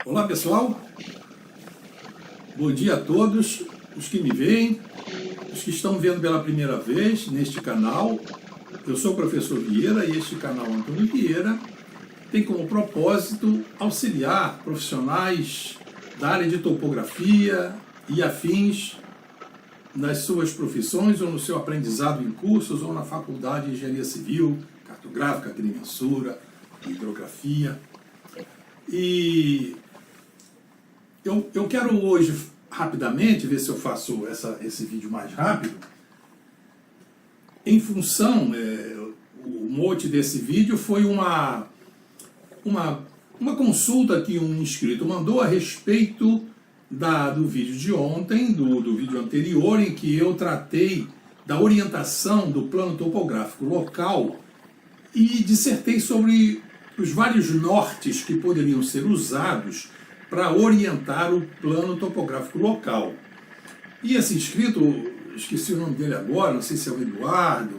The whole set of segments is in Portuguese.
Olá pessoal, bom dia a todos, os que me veem, os que estão vendo pela primeira vez neste canal. Eu sou o professor Vieira e este canal Antônio Vieira tem como propósito auxiliar profissionais da área de topografia e afins nas suas profissões ou no seu aprendizado em cursos ou na faculdade de engenharia civil, cartográfica, agrimensura, hidrografia. E eu quero hoje, rapidamente, ver se eu faço esse vídeo mais rápido. Em função, o mote desse vídeo foi uma consulta que um inscrito mandou a respeito do vídeo de ontem, do vídeo anterior, em que eu tratei da orientação do plano topográfico local e dissertei sobre os vários nortes que poderiam ser usados para orientar o plano topográfico local. E esse inscrito, esqueci o nome dele agora, não sei se é o Eduardo,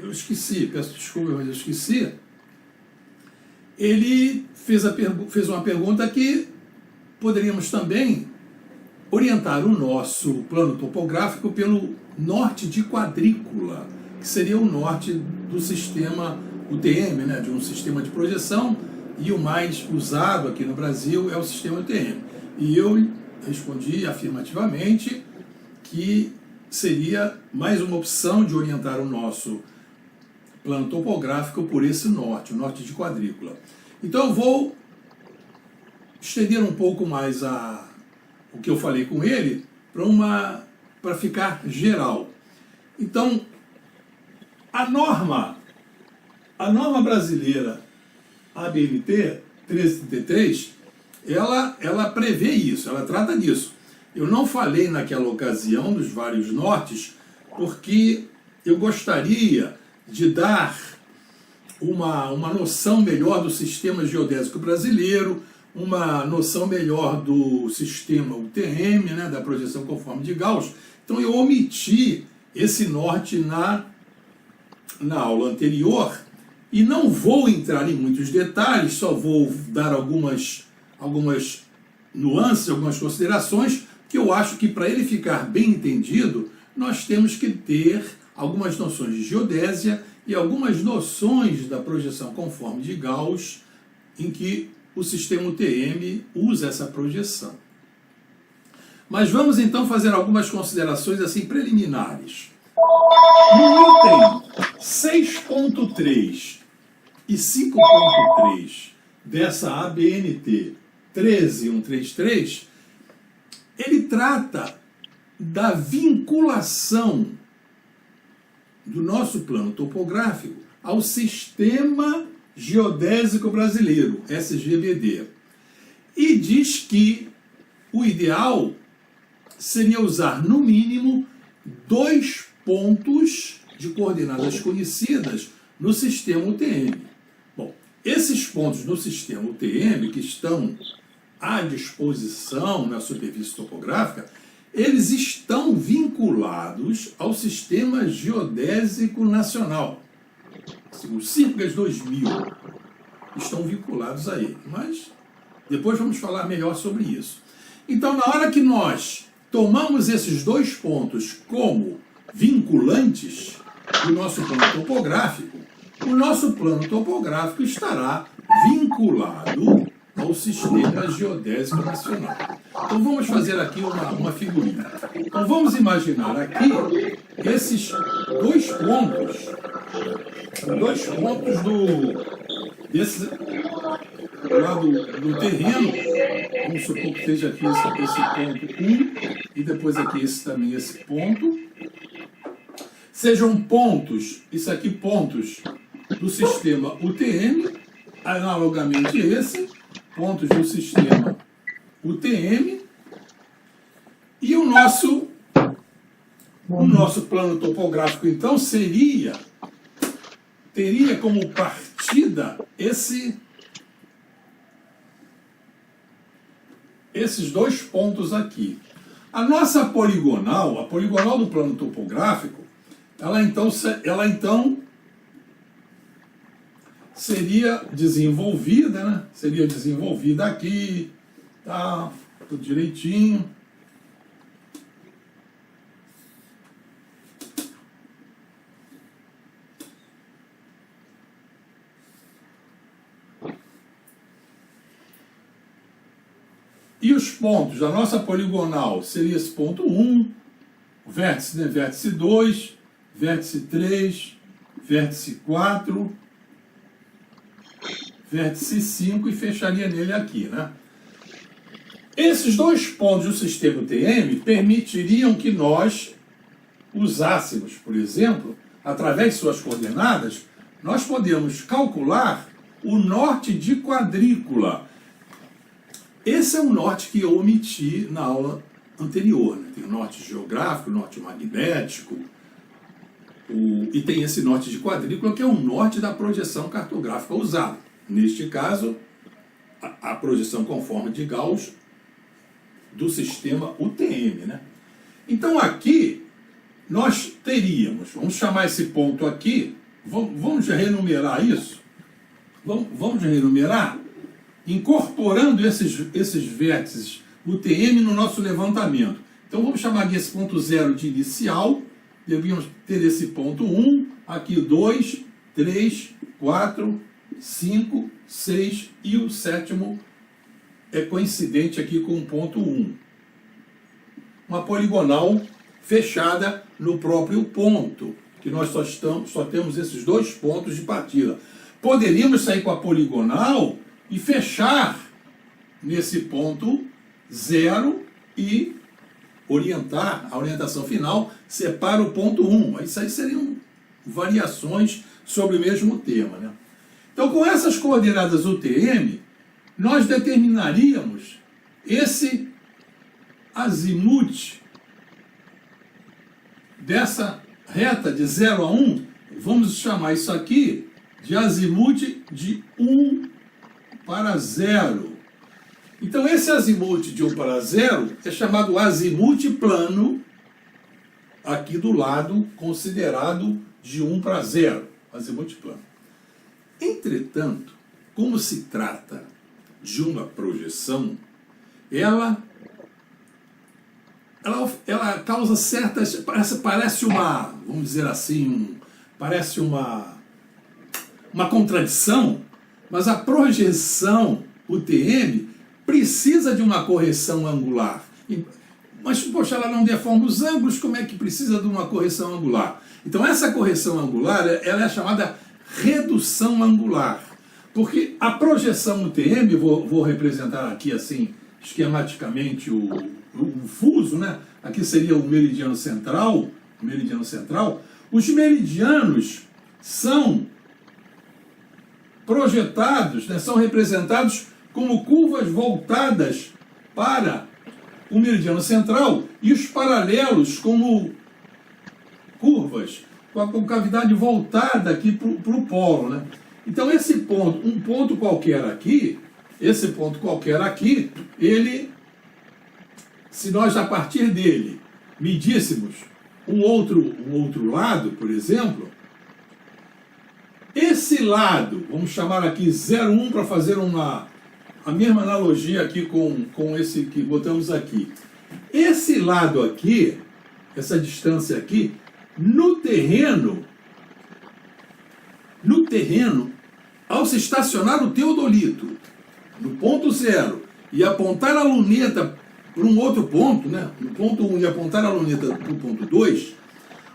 eu esqueci, peço desculpa, mas eu esqueci. Ele fez uma pergunta que poderíamos também orientar o nosso plano topográfico pelo norte de quadrícula, que seria o norte do sistema UTM, né, de um sistema de projeção, e o mais usado aqui no Brasil é o sistema UTM. E eu respondi afirmativamente que seria mais uma opção de orientar o nosso plano topográfico por esse norte, o norte de quadrícula. Então eu vou estender um pouco mais o que eu falei com ele para ficar geral. Então, a norma brasileira ABNT 1333, ela prevê isso, ela trata disso. Eu não falei naquela ocasião dos vários nortes, porque eu gostaria de dar uma noção melhor do sistema geodésico brasileiro, uma noção melhor do sistema UTM, né, da projeção conforme de Gauss. Então eu omiti esse norte na aula anterior e não vou entrar em muitos detalhes, só vou dar algumas nuances, algumas considerações, que eu acho que para ele ficar bem entendido, nós temos que ter algumas noções de geodésia e algumas noções da projeção conforme de Gauss, em que o sistema UTM usa essa projeção. Mas vamos então fazer algumas considerações assim preliminares. No item 6.3 e 5.3 dessa ABNT 13133, ele trata da vinculação do nosso plano topográfico ao Sistema Geodésico Brasileiro, SGBD. E diz que o ideal seria usar, no mínimo, 2 pontos de coordenadas conhecidas no sistema UTM. Bom, esses pontos no sistema UTM, que estão à disposição na superfície topográfica, eles estão vinculados ao Sistema Geodésico Nacional. O CIRGAS 2000 estão vinculados a ele, mas depois vamos falar melhor sobre isso. Então, na hora que nós tomamos esses 2 pontos como vinculantes do nosso plano topográfico, o nosso plano topográfico estará vinculado ao Sistema Geodésico Nacional. Então vamos fazer aqui uma figurinha. Então vamos imaginar aqui esses 2 pontos do terreno. Vamos supor que esteja aqui esse ponto 1 e depois aqui esse ponto. Sejam pontos, isso aqui pontos do sistema UTM, analogamente pontos do sistema UTM, e o nosso plano topográfico, então, teria como partida esses 2 pontos aqui. A nossa poligonal, a poligonal do plano topográfico, ela então seria desenvolvida, né? Seria desenvolvida aqui, tá? Tudo direitinho. E os pontos da nossa poligonal seria esse ponto 1, vértice, né? Vértice 2, vértice 3, vértice 4, vértice 5 e fecharia nele aqui, né? Esses dois pontos do sistema UTM permitiriam que nós usássemos, por exemplo, através de suas coordenadas, nós podemos calcular o norte de quadrícula. Esse é o norte que eu omiti na aula anterior, né? Tem o norte geográfico, o norte magnético, e tem esse norte de quadrícula, que é o norte da projeção cartográfica usada. Neste caso, a projeção conforme de Gauss do sistema UTM, né? Então aqui nós teríamos, vamos chamar esse ponto aqui, vamos renumerar isso? Vamos renumerar? Incorporando esses vértices UTM no nosso levantamento. Então vamos chamar aqui esse ponto 0 de inicial, devíamos ter esse ponto 1, aqui 2, 3, 4, 5, 6 e o sétimo é coincidente aqui com o ponto 1. Uma poligonal fechada no próprio ponto, que nós só temos esses dois pontos de partida. Poderíamos sair com a poligonal e fechar nesse ponto 0 e orientar, a orientação final separa o ponto 1. Isso aí seriam variações sobre o mesmo tema, né? Então, com essas coordenadas UTM, nós determinaríamos esse azimute dessa reta de 0 a 1, vamos chamar isso aqui de azimute de 1 para 0. Então, esse azimute de 1 para 0 é chamado azimute plano, aqui do lado considerado de 1 para 0, azimute plano. Entretanto, como se trata de uma projeção, ela causa certas, parece uma, vamos dizer assim, parece uma contradição, mas a projeção UTM precisa de uma correção angular. Mas, poxa, ela não deforma os ângulos, como é que precisa de uma correção angular? Então, essa correção angular, ela é chamada redução angular. Porque a projeção UTM, vou representar aqui assim, esquematicamente o fuso, né? Aqui seria o meridiano central, Os meridianos são projetados, né? São representados como curvas voltadas para o meridiano central e os paralelos como curvas com a concavidade voltada aqui para o polo, né? Então esse ponto, um ponto qualquer aqui, ele, se nós a partir dele medíssemos um outro lado, por exemplo, esse lado, vamos chamar aqui 0,1 para fazer a mesma analogia aqui com esse que botamos aqui. Esse lado aqui, essa distância aqui, no terreno, ao se estacionar o teodolito no ponto 0 e apontar a luneta para um outro ponto, né? No ponto 1 e apontar a luneta para o ponto 2,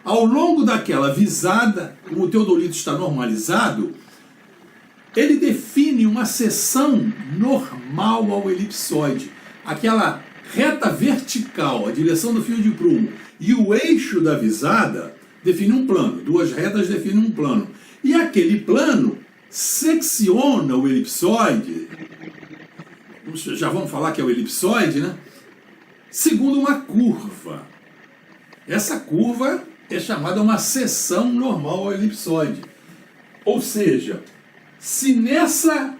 ao longo daquela visada, como o teodolito está normalizado, ele define uma seção normal ao elipsoide. Aquela reta vertical, a direção do fio de prumo, e o eixo da visada define um plano. Duas retas definem um plano. E aquele plano secciona o elipsoide, já vamos falar que é o elipsoide, né? Segundo uma curva. Essa curva é chamada uma seção normal ao elipsoide. Ou seja, se nessa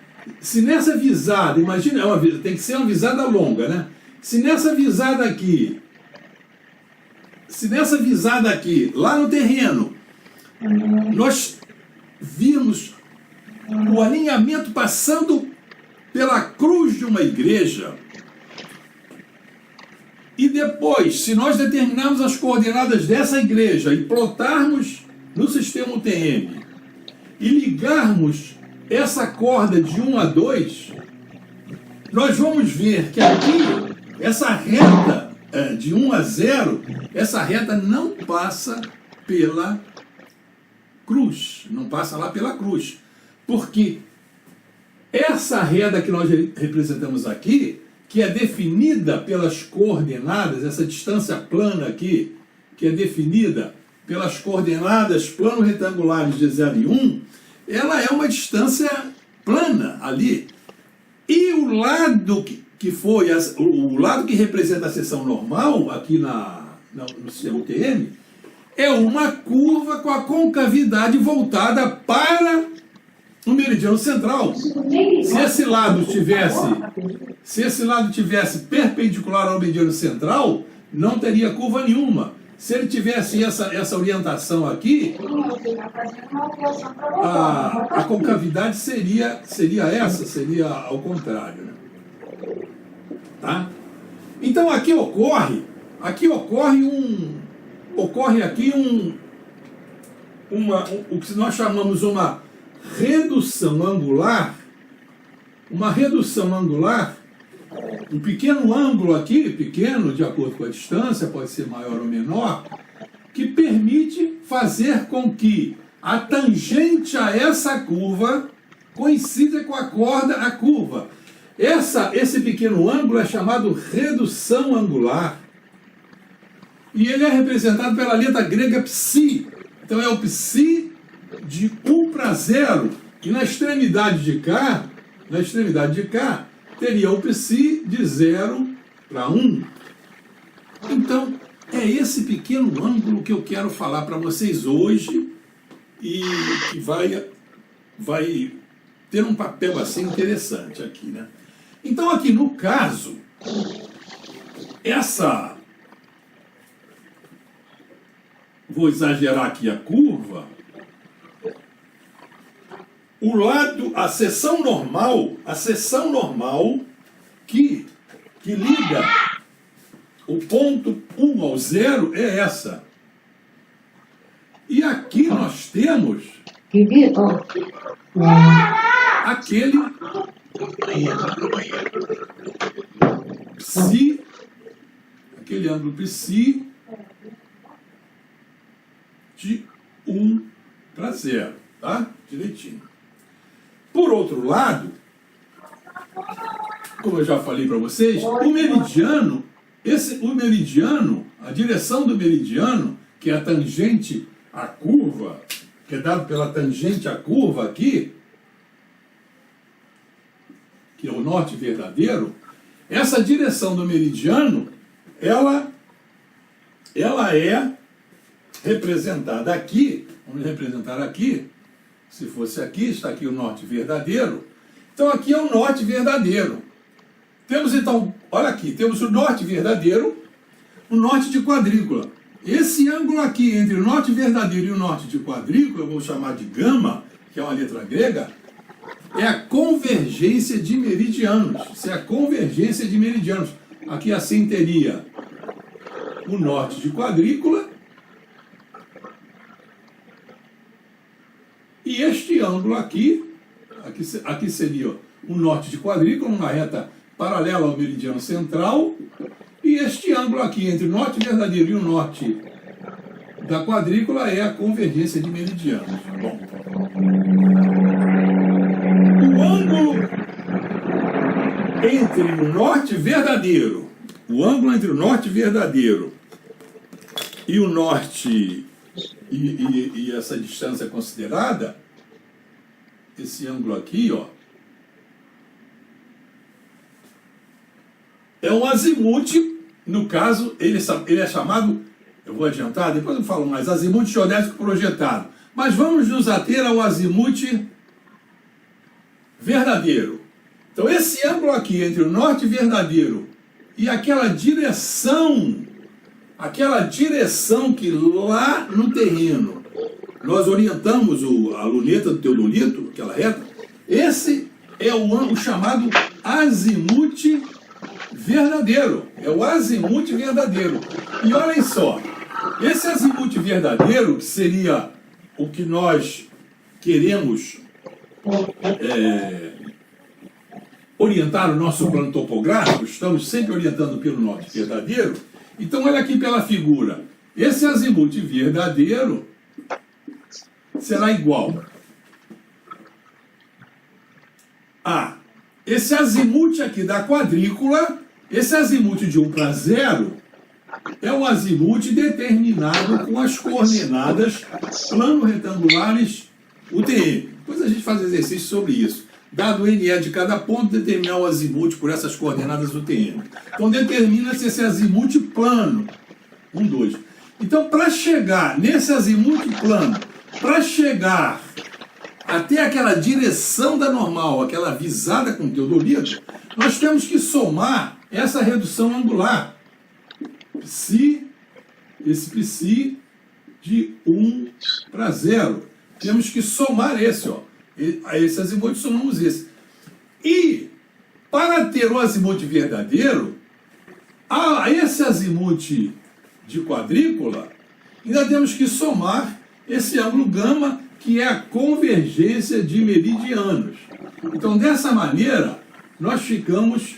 visada, imagina, tem que ser uma visada longa, né? Se nessa visada aqui, lá no terreno, nós vimos o alinhamento passando pela cruz de uma igreja. E depois, se nós determinarmos as coordenadas dessa igreja e plotarmos no sistema UTM e ligarmos essa corda de 1 a 2, nós vamos ver que aqui, essa reta de 1 a 0, essa reta não passa pela cruz, não passa lá pela cruz. Porque essa reta que nós representamos aqui, que é definida pelas coordenadas, essa distância plana aqui, que é definida pelas coordenadas plano-retangulares de 0 e 1, ela é uma distância plana ali. E o lado o lado que representa a seção normal, aqui no sistema UTM, é uma curva com a concavidade voltada para o meridiano central. Se esse lado tivesse perpendicular ao meridiano central, não teria curva nenhuma. Se ele tivesse essa orientação aqui, a concavidade seria ao contrário, né? Tá? Então aqui ocorre o que nós chamamos uma redução angular, um pequeno ângulo aqui, pequeno de acordo com a distância, pode ser maior ou menor, que permite fazer com que a tangente a essa curva coincida com a curva. Esse pequeno ângulo é chamado redução angular. E ele é representado pela letra grega psi. Então é o psi de 1 para 0. E na extremidade de cá, teria o psi de 0 para 1. Então, é esse pequeno ângulo que eu quero falar para vocês hoje e que vai ter um papel assim interessante aqui, né? Então, aqui no caso, vou exagerar aqui a curva, a seção normal que liga o ponto 1 ao 0 é essa. E aqui nós temos aquele psi, aquele ângulo psi de 1 para 0, tá? Direitinho. Por outro lado, como eu já falei para vocês, o meridiano, a direção do meridiano, que é a tangente à curva, que é dado pela tangente à curva aqui, que é o norte verdadeiro, essa direção do meridiano, ela é representada aqui, vamos representar aqui, se fosse aqui, está aqui o norte verdadeiro, então aqui é o norte verdadeiro. Temos então, olha aqui, temos o norte verdadeiro, o norte de quadrícula. Esse ângulo aqui entre o norte verdadeiro e o norte de quadrícula, eu vou chamar de gama, que é uma letra grega, é a convergência de meridianos. Isso é a convergência de meridianos. Aqui assim teria o norte de quadrícula e este ângulo aqui seria o norte de quadrícula, uma reta paralela ao meridiano central, e este ângulo aqui entre o norte verdadeiro e o norte da quadrícula é a convergência de meridianos. Bom, o ângulo entre o norte verdadeiro, e o norte e essa distância considerada, esse ângulo aqui, ó, é um azimuth. No caso, ele é chamado, eu vou adiantar, depois eu falo mais, azimuth geodésico projetado. Mas vamos nos ater ao azimuth verdadeiro. Então, esse ângulo aqui entre o norte verdadeiro e aquela direção que lá no terreno nós orientamos a luneta do teodolito, aquela reta, Esse é o chamado azimute verdadeiro. É o azimute verdadeiro. E olhem só, esse azimute verdadeiro, que seria o que nós queremos orientar o nosso plano topográfico, estamos sempre orientando pelo norte verdadeiro. Então, olha aqui pela figura. Esse azimute verdadeiro será igual a esse azimute aqui da quadrícula. Esse azimute de 1 para 0 é um azimute determinado com as coordenadas plano retangulares UTM. Depois a gente faz exercício sobre isso. Dado o NE de cada ponto, determinar o azimute por essas coordenadas UTM. Então determina-se esse azimute plano. 1, 2. Então, para chegar nesse azimute plano, para chegar até aquela direção da normal, aquela visada com o teodolito, nós temos que somar essa redução angular. Psi, esse psi de 1 para 0. Temos que somar esse, ó. A esse azimute somamos esse. E, para ter o azimute verdadeiro, a esse azimute de quadrícula, ainda temos que somar esse ângulo gama, que é a convergência de meridianos. Então, dessa maneira, nós ficamos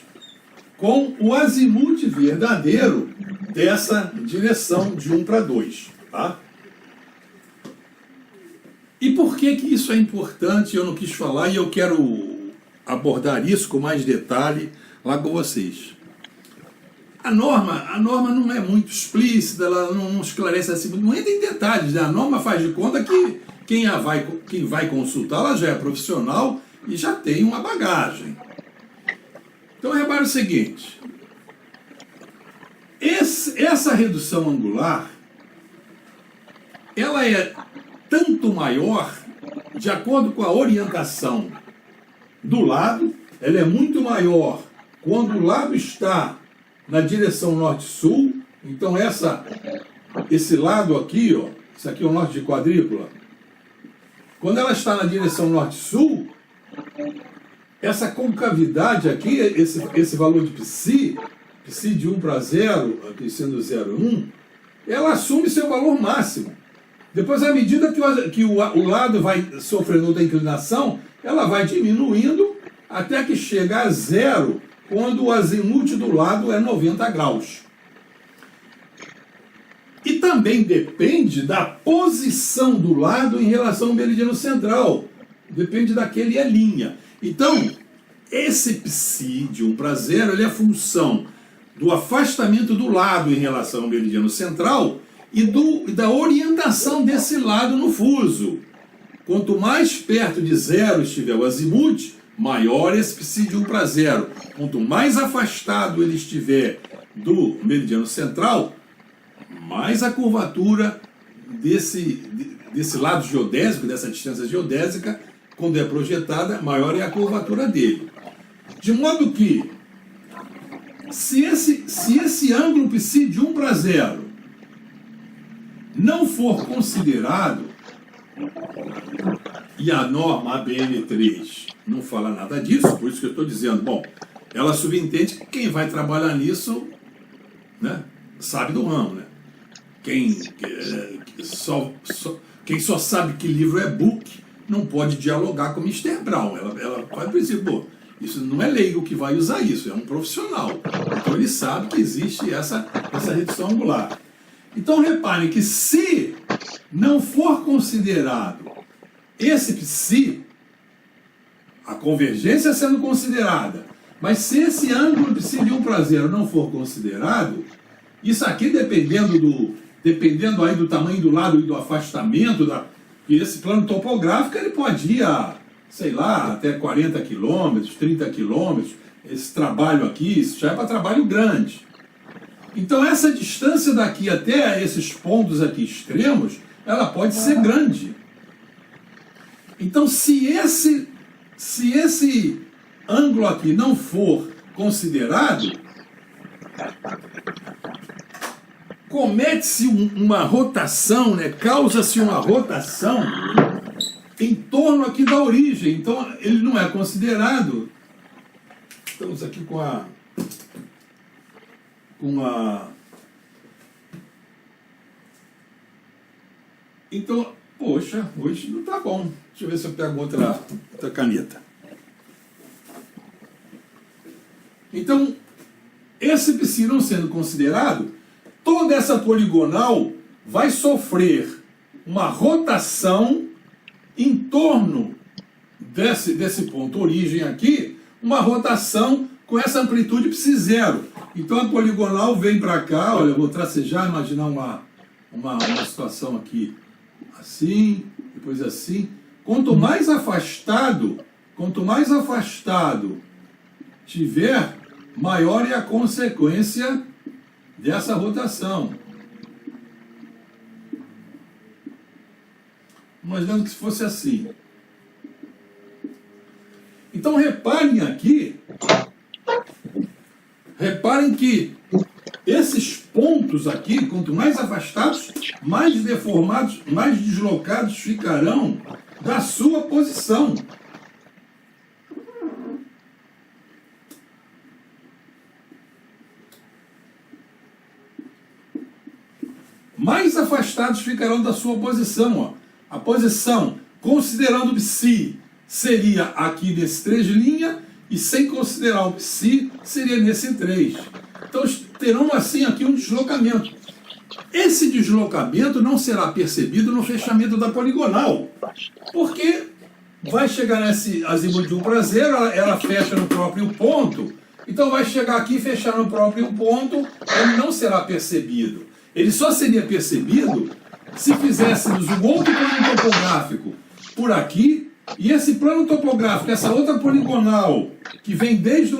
com o azimute verdadeiro dessa direção de 1 para 2. Tá? E por que isso é importante? Eu não quis falar e eu quero abordar isso com mais detalhe lá com vocês. A norma não é muito explícita, ela não esclarece assim, não entra em detalhes, né? A norma faz de conta que quem vai consultá-la já é profissional e já tem uma bagagem. Então, repare o seguinte, essa redução angular, ela é tanto maior, de acordo com a orientação do lado, ela é muito maior quando o lado está na direção norte-sul. Então esse lado aqui, ó, isso aqui é o norte de quadrícula, quando ela está na direção norte-sul, essa concavidade aqui, esse valor de psi de 1 para 0, aqui sendo 0,1, ela assume seu valor máximo. Depois, à medida que o lado vai sofrendo outra inclinação, ela vai diminuindo até que chega a 0, quando o azimute do lado é 90 graus. E também depende da posição do lado em relação ao meridiano central. Depende daquele é linha. Então, esse psi de 1 para 0, ele é função do afastamento do lado em relação ao meridiano central e da orientação desse lado no fuso. Quanto mais perto de 0 estiver o azimute, maior esse psi de 1 para 0. Quanto mais afastado ele estiver do meridiano central, mais a curvatura desse lado geodésico, dessa distância geodésica, quando é projetada, maior é a curvatura dele. De modo que, se esse ângulo psi de 1 para 0 não for considerado, e a norma ABN3 não fala nada disso, por isso que eu estou dizendo, bom, ela subentende que quem vai trabalhar nisso, né, sabe do ramo, né? Quem só sabe que livro é book não pode dialogar com o Mr. Brown. Ela vai dizer, pô, isso não é leigo que vai usar isso, é um profissional. Então ele sabe que existe essa redução angular. Então reparem que se não for considerado esse psi, a convergência sendo considerada, mas se esse ângulo psi de 1 para 0 não for considerado, isso aqui dependendo aí do tamanho do lado e do afastamento, e esse plano topográfico ele pode ir a, sei lá, até 40 quilômetros, 30 quilômetros, esse trabalho aqui, isso já é para trabalho grande. Então essa distância daqui até esses pontos aqui extremos, ela pode ser grande. Então se esse ângulo aqui não for considerado, comete-se uma rotação, né? Causa-se uma rotação em torno plano aqui da origem, então ele não é considerado. Estamos aqui com a então, poxa, hoje não tá bom. Deixa eu ver se eu pego outra caneta. Então, esse psi não sendo considerado, toda essa poligonal vai sofrer uma rotação em torno desse ponto origem aqui, uma rotação com essa amplitude psi zero. Então a poligonal vem para cá, olha, eu vou tracejar, imaginar uma situação aqui assim, depois assim. Quanto mais afastado tiver, maior é a consequência dessa rotação. Imaginando que se fosse assim. Então reparem aqui, reparem que esses pontos aqui, quanto mais afastados, mais deformados, mais deslocados ficarão da sua posição. Mais afastados ficarão da sua posição. Ó. A posição, considerando o psi, seria aqui nesse 3', e sem considerar o psi, seria nesse 3. Então terão assim aqui um deslocamento. Esse deslocamento não será percebido no fechamento da poligonal, porque vai chegar nesse azimuth de 1 para 0, ela fecha no próprio ponto, então vai chegar aqui e fechar no próprio ponto, ele não será percebido. Ele só seria percebido se fizéssemos um outro plano topográfico por aqui, e esse plano topográfico, essa outra poligonal, que vem desde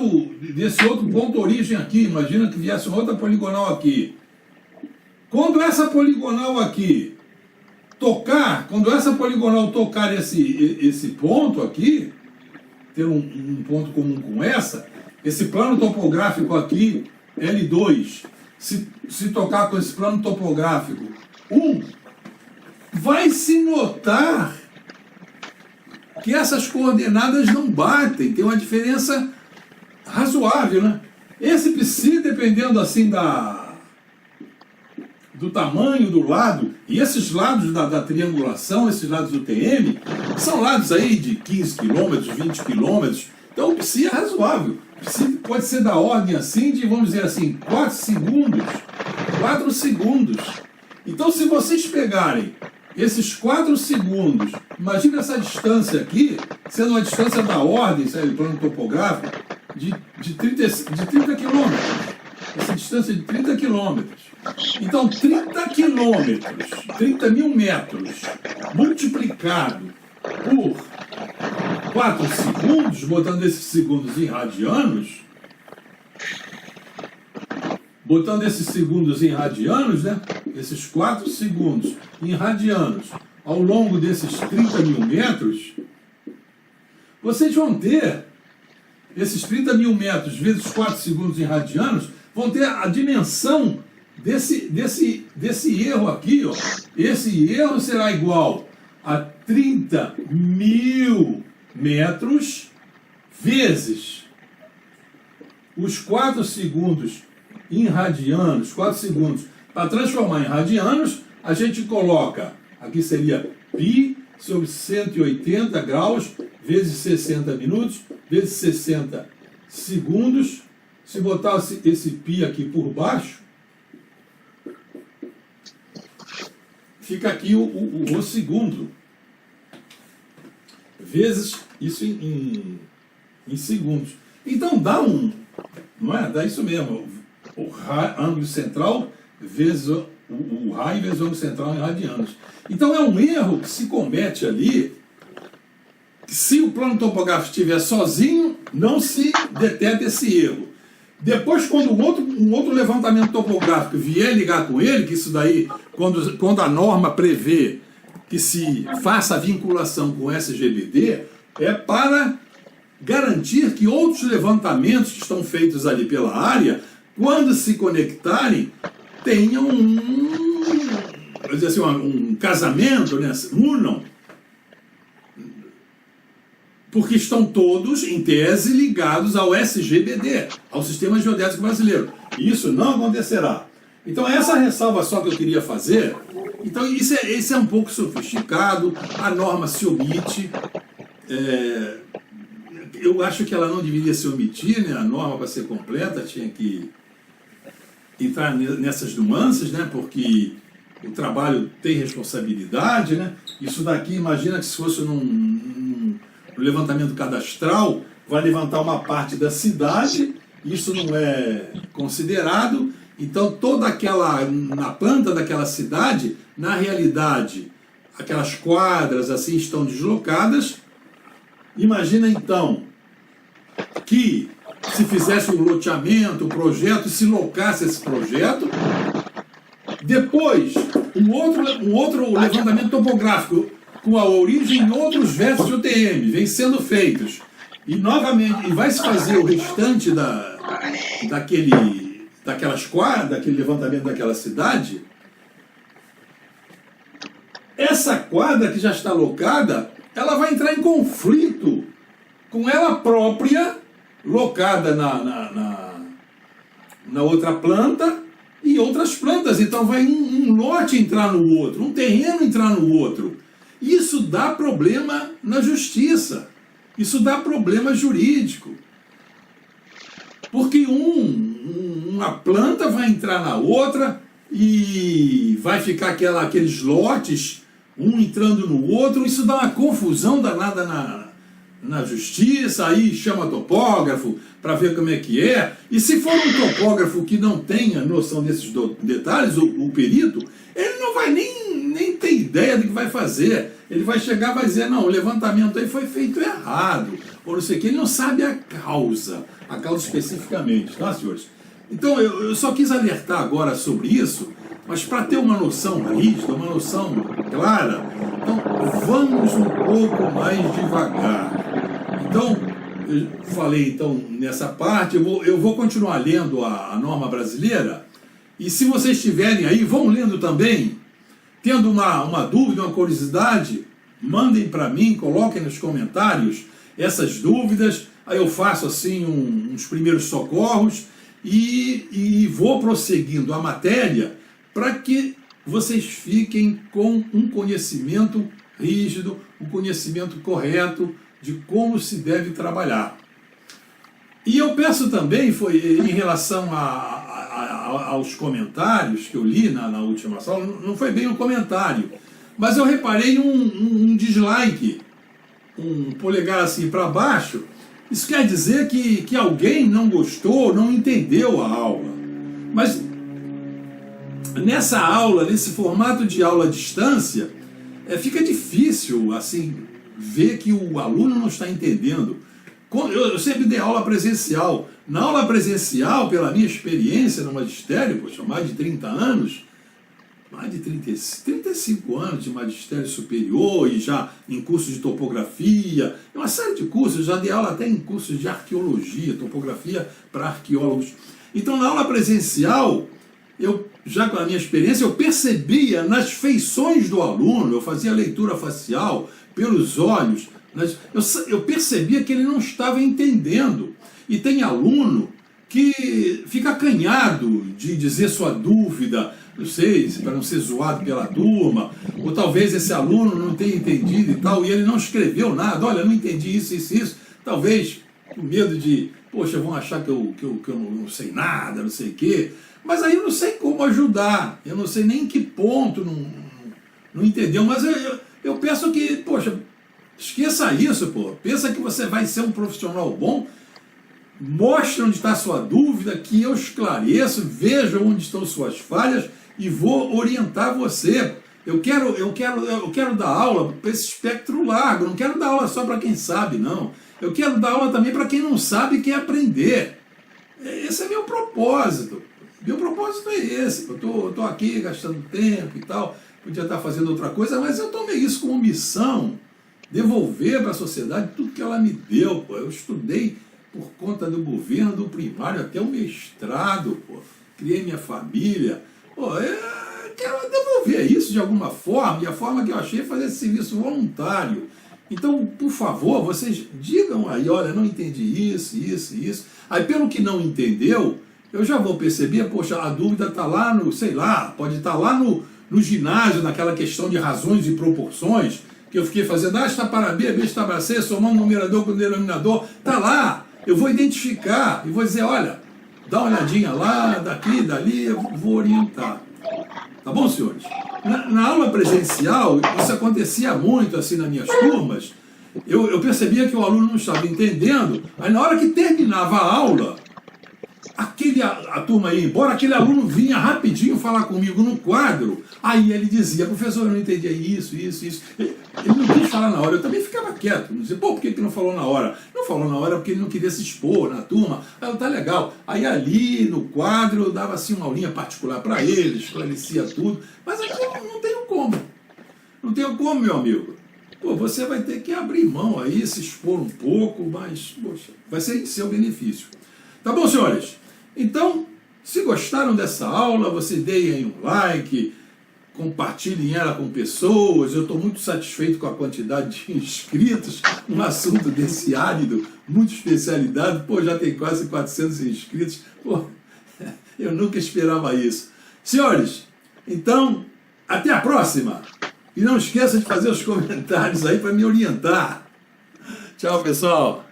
desse outro ponto origem aqui, imagina que viesse uma outra poligonal aqui. Quando essa poligonal aqui tocar, esse ponto aqui, ter um ponto comum com esse plano topográfico aqui, L2, se tocar com esse plano topográfico 1, vai se notar que essas coordenadas não batem, tem uma diferença razoável, né? Esse psi, dependendo assim do tamanho do lado, e esses lados da triangulação, esses lados do TM, são lados aí de 15 km, 20 km, então o psi é razoável. O psi pode ser da ordem assim de, vamos dizer assim, 4 segundos. 4 segundos. Então se vocês pegarem esses 4 segundos, imagina essa distância aqui, sendo uma distância da ordem, sabe, plano topográfico, de 30 km. Essa distância de 30 km. Então, 30 quilômetros, 30 mil metros, multiplicado por 4 segundos, botando esses segundos em radianos, né? Esses 4 segundos em radianos ao longo desses 30 mil metros, vocês vão ter esses 30 mil metros vezes 4 segundos em radianos, vão ter a dimensão desse erro aqui. Ó. Esse erro será igual a 30 mil metros vezes os 4 segundos em radianos, 4 segundos. Para transformar em radianos, a gente coloca, aqui seria π sobre 180 graus vezes 60 minutos, vezes 60 segundos. Se botasse esse π aqui por baixo, fica aqui o segundo, vezes isso em segundos. Então dá não é? Dá isso mesmo, o ângulo central vezes o raio vezes o ângulo central em radianos. Então é um erro que se comete ali, que se o plano topográfico estiver sozinho, não se detecta esse erro. Depois, quando um outro levantamento topográfico vier ligar com ele, que isso daí, quando a norma prevê que se faça a vinculação com SGBD, é para garantir que outros levantamentos que estão feitos ali pela área, quando se conectarem, tenham um casamento, né? Unam porque estão todos, em tese, ligados ao SGBD, ao Sistema Geodésico Brasileiro. Isso não acontecerá. Então, essa ressalva só que eu queria fazer. Então, isso é um pouco sofisticado, a norma se omite. Eu acho que ela não deveria se omitir, né? A norma, para ser completa, tinha que entrar nessas nuances, né? Porque o trabalho tem responsabilidade, né? Isso daqui, imagina que se fosse num levantamento cadastral, vai levantar uma parte da cidade, isso não é considerado, então toda aquela, na planta daquela cidade, na realidade, aquelas quadras assim estão deslocadas. Imagina então que se fizesse um loteamento, um projeto, se locasse esse projeto, depois um outro levantamento topográfico com a origem em outros vértices de UTM vem sendo feitos. E novamente, vai se fazer o restante daquelas quadras, daquele levantamento daquela cidade. Essa quadra que já está locada, ela vai entrar em conflito com ela própria, locada na outra planta e outras plantas. Então vai um lote entrar no outro, um terreno entrar no outro. Isso dá problema na justiça. Isso dá problema jurídico. Porque uma planta vai entrar na outra e vai ficar aqueles lotes, um entrando no outro. Isso dá uma confusão danada na justiça, aí chama topógrafo para ver como é que é. E se for um topógrafo que não tenha noção desses detalhes, o perito, ele não vai nem ter ideia do que vai fazer. Ele vai chegar e vai dizer, não, o levantamento aí foi feito errado, ou não sei o que, ele não sabe a causa especificamente, tá, senhores? Então, eu só quis alertar agora sobre isso, mas para ter uma noção rígida, uma noção clara, então vamos um pouco mais devagar. Então, eu falei então nessa parte, eu vou continuar lendo a norma brasileira, e se vocês estiverem aí, vão lendo também, tendo uma dúvida, uma curiosidade, mandem para mim, coloquem nos comentários essas dúvidas, aí eu faço assim uns primeiros socorros e vou prosseguindo a matéria para que vocês fiquem com um conhecimento rígido, um conhecimento correto de como se deve trabalhar. E eu peço também, em relação aos comentários que eu li na última aula, não foi bem um comentário, mas eu reparei um dislike, um polegar assim para baixo. Isso quer dizer que alguém não gostou, não entendeu a aula. Mas nessa aula, nesse formato de aula à distância, fica difícil assim ver que o aluno não está entendendo. Eu sempre dei aula presencial. Na aula presencial, pela minha experiência no magistério, poxa, mais de 30 anos, mais de 35 anos de magistério superior e já em cursos de topografia, uma série de cursos, já dei aula até em cursos de arqueologia, topografia para arqueólogos. Então, na aula presencial, já com a minha experiência, eu percebia nas feições do aluno, eu fazia leitura facial pelos olhos, eu percebia que ele não estava entendendo. E tem aluno que fica acanhado de dizer sua dúvida, não sei, para não ser zoado pela turma, ou talvez esse aluno não tenha entendido e tal, e ele não escreveu nada, olha, não entendi isso, talvez com medo de, poxa, vão achar que eu não sei nada, não sei o quê, mas aí eu não sei como ajudar, eu não sei nem em que ponto não entendeu, mas eu penso que, poxa, esqueça isso, pô, pensa que você vai ser um profissional bom, mostre onde está a sua dúvida, que eu esclareço, veja onde estão suas falhas e vou orientar você. Eu quero dar aula para esse espectro largo, não quero dar aula só para quem sabe, não. Eu quero dar aula também para quem não sabe e quer aprender. Esse é meu propósito. Meu propósito é esse. Eu estou aqui gastando tempo e tal, podia estar fazendo outra coisa, mas eu tomei isso como missão, devolver para a sociedade tudo que ela me deu. Pô. Eu estudei por conta do governo, do primário até o mestrado, pô. Criei minha família. Pô, eu quero devolver isso de alguma forma, e a forma que eu achei é fazer esse serviço voluntário. Então, por favor, vocês digam aí, olha, não entendi isso, isso, isso. Aí, pelo que não entendeu, eu já vou perceber, poxa, a dúvida está lá no, sei lá, pode estar lá no ginásio, naquela questão de razões e proporções, que eu fiquei fazendo, A está para B, B está para C, somando o numerador com o denominador, está lá. Eu vou identificar e vou dizer, olha, dá uma olhadinha lá, daqui, dali, eu vou orientar. Tá bom, senhores? Na aula presencial, isso acontecia muito assim nas minhas turmas, eu percebia que o aluno não estava entendendo, aí na hora que terminava a aula, a turma ia embora, aquele aluno vinha rapidinho falar comigo no quadro, aí ele dizia, professor, eu não entendi isso. Ele não quis falar na hora, eu também ficava quieto, não dizia, pô, por que não falou na hora? Não falou na hora porque ele não queria se expor na turma, aí tá legal. Aí ali no quadro eu dava assim uma aulinha particular para ele, esclarecia tudo, mas aqui não tenho como. Não tenho como, meu amigo. Pô, você vai ter que abrir mão aí, se expor um pouco, mas, poxa, vai ser em seu benefício. Tá bom, senhores? Então, se gostaram dessa aula, vocês deem aí um like, compartilhem ela com pessoas. Eu estou muito satisfeito com a quantidade de inscritos, um assunto desse árido, muita especialidade. Pô, já tem quase 400 inscritos. Pô, eu nunca esperava isso. Senhores, então, até a próxima. E não esqueça de fazer os comentários aí para me orientar. Tchau, pessoal.